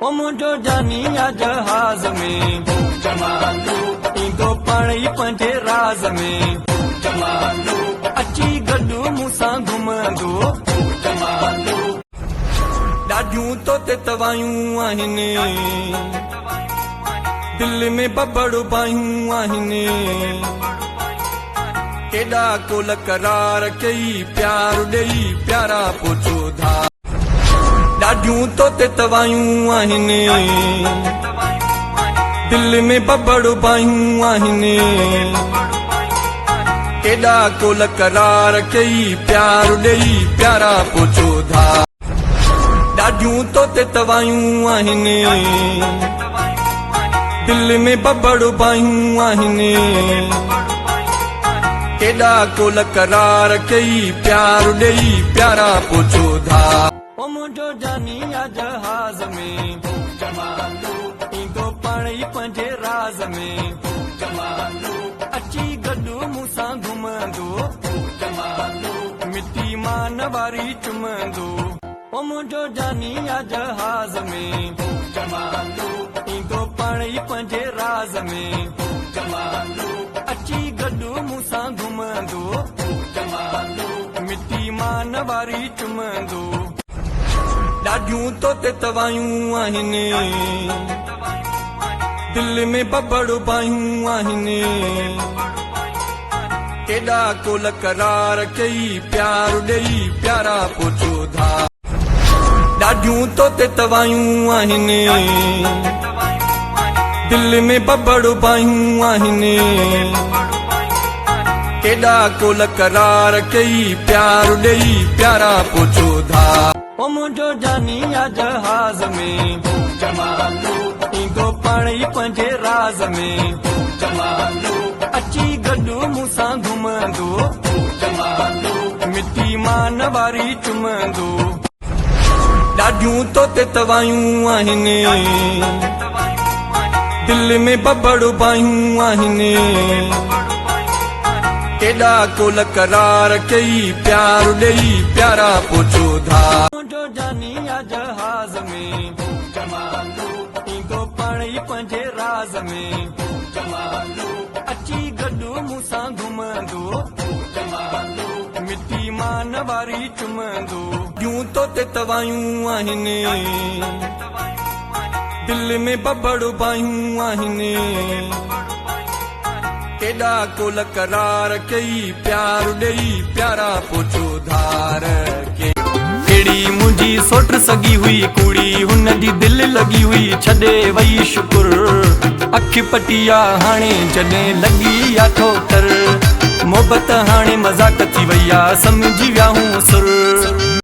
ओ मुझो जानी आ जहाज में ईंदो पाणी पंहिंजे राज में अची गॾु मूंसां घुमंदो ॾाढियूं तो ते तवायूं आहिनि दिल में बबड़ पायूं आहिनि केॾा कोल करार कई प्यार ॾेई प्यारा पोचो धा ॾाढियूं तो ते तवायूं आहिनि दिल में बबड़ पायूं आहिनि केॾा कोल करार कई प्यार ॾेई प्यारा पोचो धा ॾाढियूं तो ते तवायूं आहिनि दिल में बबड़ पायूं आहिनि केॾा कोल करार कई प्यार ॾेई प्यारा पोचो धा ओ मुझो जानी आ जहाज में ईंदो पाणी पंहिंजे राज में अची गॾु मूंसां घुमंदो मिटी मान वारी चुमंदो ओ मुझो जानी आ जहाज में ईंदो पाणी पंहिंजे राज में अची गॾु मूंसां घुमंदो मिटी मान वारी चुमंदो ॾाढियूं तो ते तवायूं आहिनि दिल में बबड़ पायूं आहिनि केॾा कोल करार कई प्यार ॾेई प्यारा पोचो धा ॾाढियूं तो ते तवायूं आहिनि दिल में बबड़ पायूं आहिनि केॾा कोल करार कई प्यार ॾेई प्यारा पोचो धा ओ मुझो जानी आ जहाज में ईंदो पाणी पंहिंजे राज में अची गॾु मूंसां घुमंदो मिटी मान वारी चुमंदो ॾाढियूं तो ते तवायूं आहिनि दिल में बबड़ पायूं आहिनि केॾा कोल करार कई प्यार ॾेई प्यारा पोचो धा मुझो जानी आ जहाज में ईंदो पाणी पंहिंजे राज में अची गॾु मूंसां घुमंदो मिटी मान वारी चुमंदो ॾियूं तो ते तवायूं आहिनि दिल में बबड़ पायूं आहिनि केॾा कोल करार कई प्यार ॾेई प्यारा पोचो धार के कहिड़ी मुंहिंजी सोट सगी हुई कुड़ी हुन जी दिल लगी हुई छॾे वई शुकुर अखि पटिया हाणे जॾहिं लगी आ ठोकर मोहबत हाणे मज़ाक थी वई आ समझी विया हूं सुर